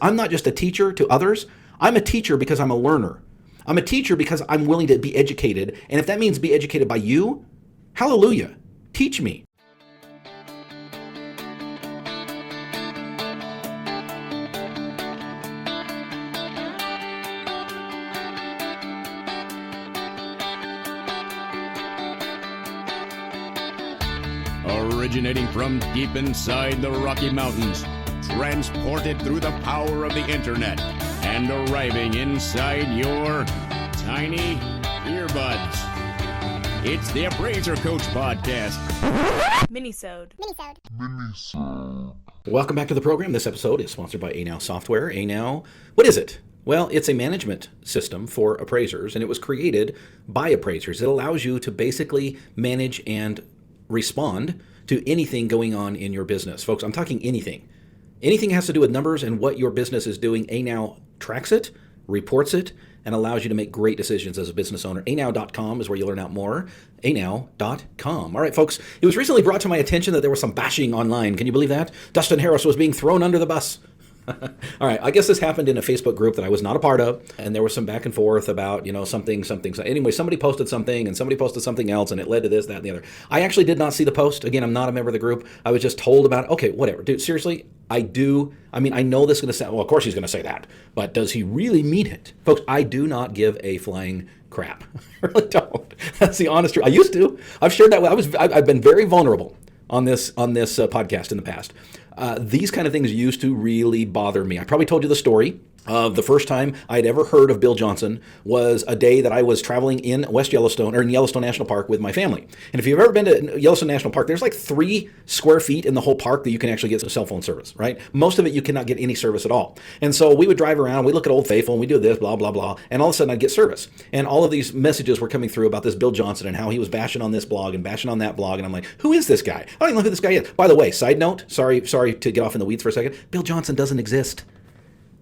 I'm not just a teacher to others. I'm a teacher because I'm a learner. I'm a teacher because I'm willing to be educated. And if that means be educated by you, hallelujah, teach me. Originating from deep inside the Rocky Mountains, transported through the power of the internet, and arriving inside your tiny earbuds. It's the Appraiser Coach Podcast. Minisode. Welcome back to the program. This episode is sponsored by Anow Software. Anow, what is it? Well, it's a management system for appraisers, and it was created by appraisers. It allows you to basically manage and respond to anything going on in your business. Folks, I'm talking anything. Anything has to do with numbers and what your business is doing. Anow tracks it, reports it, and allows you to make great decisions as a business owner. Anow.com is where you learn out more. Anow.com. All right, folks, it was recently brought to my attention that there was some bashing online. Can you believe that? Dustin Harris was being thrown under the bus. All right, I guess this happened in a Facebook group that I was not a part of, and there was some back and forth about, something. Anyway, somebody posted something, and somebody posted something else, and it led to this, that, and the other. I actually did not see the post. Again, I'm not a member of the group. I was just told about it. Okay, whatever. Dude, seriously, I know this is going to sound, well, of course he's going to say that, but does he really mean it? Folks, I do not give a flying crap. I really don't. That's the honest truth. I used to. I've shared that. I've been very vulnerable on this podcast in the past. These kind of things used to really bother me. I probably told you the story of the first time I'd ever heard of Bill Johnson was a day that I was traveling in West Yellowstone, or in Yellowstone National Park with my family. And if you've ever been to Yellowstone National Park, there's like 3 square feet in the whole park that you can actually get some cell phone service, right? Most of it you cannot get any service at all. And so we would drive around, we look at Old Faithful, and we do this, blah, blah, blah. And all of a sudden I'd get service. And all of these messages were coming through about this Bill Johnson and how he was bashing on this blog and bashing on that blog. And I'm like, who is this guy? I don't even know who this guy is. By the way, side note, sorry to get off in the weeds for a second. Bill Johnson doesn't exist.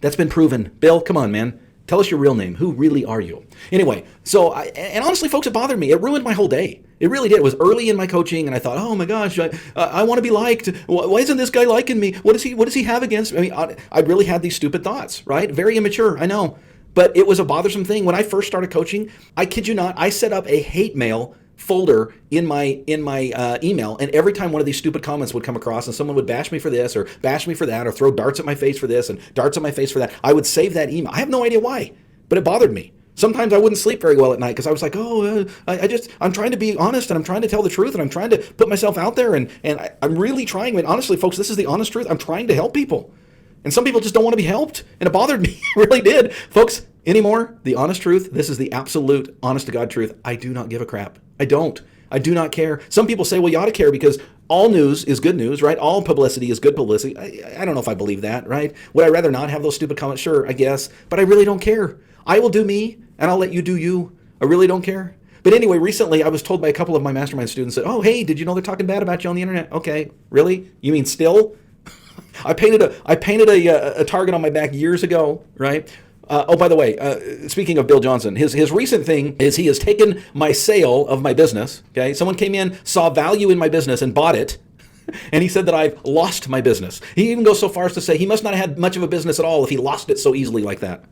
That's been proven. Bill, come on, man. Tell us your real name. Who really are you? Anyway, and honestly, folks, it bothered me. It ruined my whole day. It really did. It was early in my coaching, and I thought, oh my gosh, I want to be liked. Why isn't this guy liking me? What does he have against me? I really had these stupid thoughts, right? Very immature, I know. But it was a bothersome thing. When I first started coaching, I kid you not, I set up a hate mail folder in my email, and every time one of these stupid comments would come across and someone would bash me for this or bash me for that or throw darts at my face for this and darts at my face for that, I would save that email. I have no idea why, but it bothered me. Sometimes I wouldn't sleep very well at night because I was like, I'm trying to be honest, and I'm trying to tell the truth, and I'm trying to put myself out there, and I'm really trying. I mean, honestly, folks, this is the honest truth. I'm trying to help people, and some people just don't want to be helped, and it bothered me. It really did. Folks, anymore, the honest truth, this is the absolute honest to God truth. I do not give a crap. I don't. I do not care. Some people say, well, you ought to care because all news is good news, right? All publicity is good publicity. I don't know if I believe that, right? Would I rather not have those stupid comments? Sure, I guess. But I really don't care. I will do me, and I'll let you do you. I really don't care. But anyway, recently I was told by a couple of my mastermind students that, oh, hey, did you know they're talking bad about you on the internet? Okay, really? You mean still? I painted a target on my back years ago, right? By the way, speaking of Bill Johnson, his recent thing is he has taken my sale of my business. Okay, someone came in, saw value in my business, and bought it, and he said that I've lost my business. He even goes so far as to say he must not have had much of a business at all if he lost it so easily like that.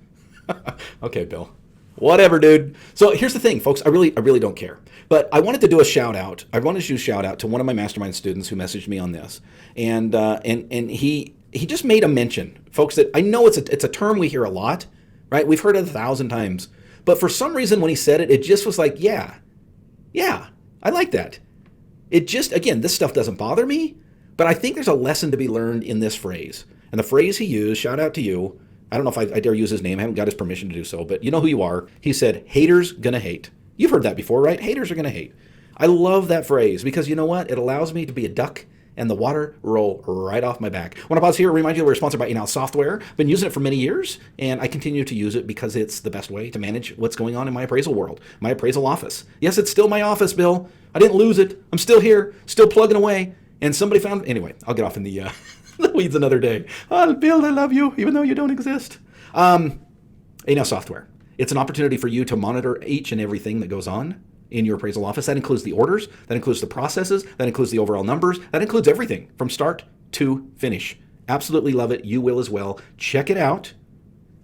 Okay, Bill. Whatever, dude. So here's the thing, folks. I really don't care. But I wanted to do a shout out. I wanted to do a shout out to one of my mastermind students who messaged me on this, and he just made a mention, folks. That I know it's a term we hear a lot. Right? We've heard it 1,000 times. But for some reason, when he said it, it just was like, yeah, I like that. It just, again, this stuff doesn't bother me, but I think there's a lesson to be learned in this phrase. And the phrase he used, shout out to you, I don't know if I dare use his name, I haven't got his permission to do so, but you know who you are. He said, haters gonna hate. You've heard that before, right? Haters are gonna hate. I love that phrase because you know what? It allows me to be a duck and the water roll right off my back. I want to pause here and remind you that we're sponsored by Anow Software. I've been using it for many years, and I continue to use it because it's the best way to manage what's going on in my appraisal world, my appraisal office. Yes, it's still my office, Bill. I didn't lose it. I'm still here, still plugging away, and somebody found... Anyway, I'll get off in the weeds another day. Oh, Bill, I love you, even though you don't exist. Anow Software. It's an opportunity for you to monitor each and everything that goes on in your appraisal office. That includes the orders, that includes the processes, that includes the overall numbers, that includes everything from start to finish. Absolutely love it. You will as well. Check it out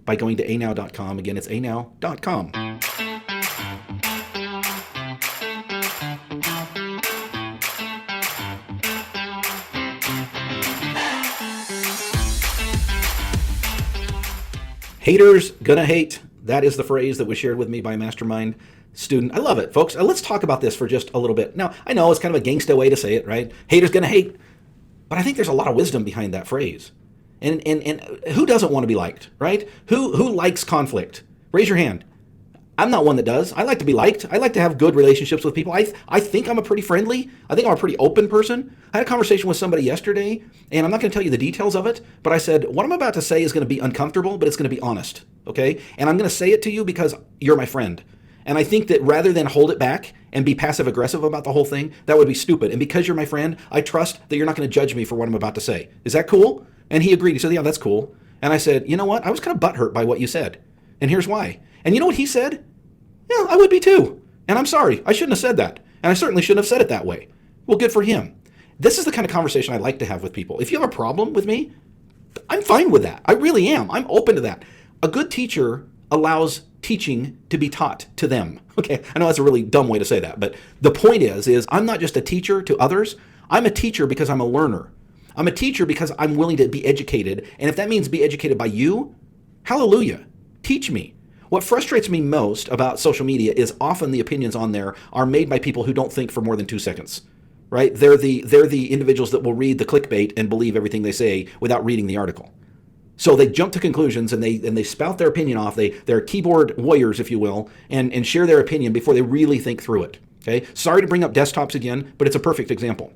by going to anow.com. Again, it's anow.com. Haters gonna hate. That is the phrase that was shared with me by a mastermind student. I love it, folks. Let's talk about this for just a little bit. Now, I know it's kind of a gangsta way to say it, right? Haters gonna hate. But I think there's a lot of wisdom behind that phrase. And who doesn't want to be liked, right? Who likes conflict? Raise your hand. I'm not one that does. I like to be liked. I like to have good relationships with people. I think I'm a pretty friendly. I think I'm a pretty open person. I had a conversation with somebody yesterday, and I'm not going to tell you the details of it, but I said, what I'm about to say is going to be uncomfortable, but it's going to be honest, okay? And I'm going to say it to you because you're my friend. And I think that rather than hold it back and be passive-aggressive about the whole thing, that would be stupid. And because you're my friend, I trust that you're not going to judge me for what I'm about to say. Is that cool? And he agreed. He said, yeah, that's cool. And I said, you know what? I was kind of butthurt by what you said. And here's why. And you know what he said? Yeah, I would be too. And I'm sorry. I shouldn't have said that. And I certainly shouldn't have said it that way. Well, good for him. This is the kind of conversation I like to have with people. If you have a problem with me, I'm fine with that. I really am. I'm open to that. A good teacher allows teaching to be taught to them. Okay, I know that's a really dumb way to say that, but the point is I'm not just a teacher to others. I'm a teacher because I'm a learner. I'm a teacher because I'm willing to be educated. And if that means be educated by you, hallelujah, teach me. What frustrates me most about social media is often the opinions on there are made by people who don't think for more than 2 seconds, right? They're the individuals that will read the clickbait and believe everything they say without reading the article. So they jump to conclusions and they spout their opinion off. They're keyboard warriors, if you will, and share their opinion before they really think through it. Okay. Sorry to bring up desktops again, but it's a perfect example.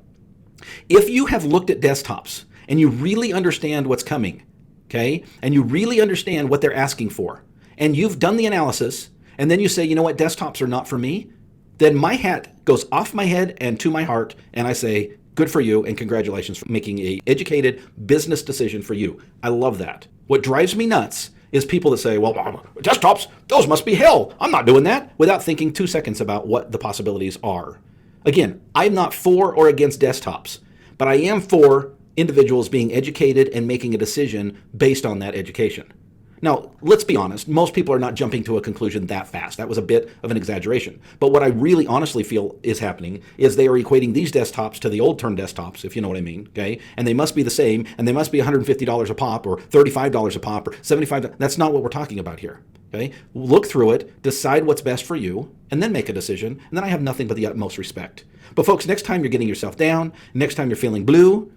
If you have looked at desktops and you really understand what's coming, okay, and you really understand what they're asking for, and you've done the analysis, and then you say, you know what, desktops are not for me, then my hat goes off my head and to my heart, and I say, good for you, and congratulations for making an educated business decision for you. I love that. What drives me nuts is people that say, well, desktops, those must be hell. I'm not doing that, without thinking 2 seconds about what the possibilities are. Again, I'm not for or against desktops, but I am for individuals being educated and making a decision based on that education. Now, let's be honest, most people are not jumping to a conclusion that fast. That was a bit of an exaggeration. But what I really honestly feel is happening is they are equating these desktops to the old term desktops, if you know what I mean, okay? And they must be the same, and they must be $150 a pop or $35 a pop or $75. That's not what we're talking about here, okay? Look through it, decide what's best for you, and then make a decision, and then I have nothing but the utmost respect. But folks, next time you're getting yourself down, next time you're feeling blue,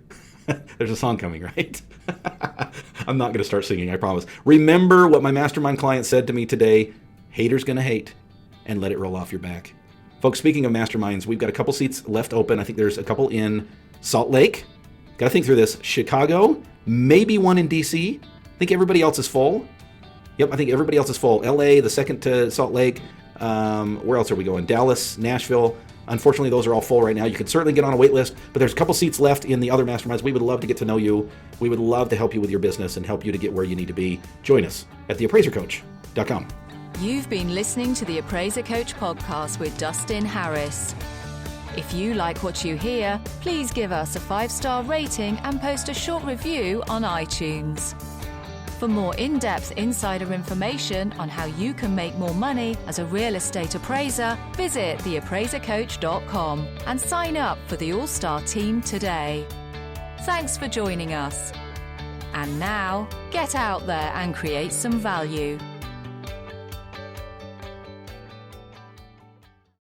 there's a song coming, right? I'm not going to start singing, I promise. Remember what my mastermind client said to me today, haters going to hate, and let it roll off your back. Folks, speaking of masterminds, we've got a couple seats left open. I think there's a couple in Salt Lake. Got to think through this. Chicago, maybe one in DC. I think everybody else is full. Yep, I think everybody else is full. LA, the second to Salt Lake. Where else are we going? Dallas, Nashville. Unfortunately, those are all full right now. You can certainly get on a wait list, but there's a couple seats left in the other masterminds. We would love to get to know you. We would love to help you with your business and help you to get where you need to be. Join us at theappraisercoach.com. You've been listening to the Appraiser Coach podcast with Dustin Harris. If you like what you hear, please give us a 5-star rating and post a short review on iTunes. For more in-depth insider information on how you can make more money as a real estate appraiser, visit theappraisercoach.com and sign up for the All-Star team today. Thanks for joining us. And now, get out there and create some value.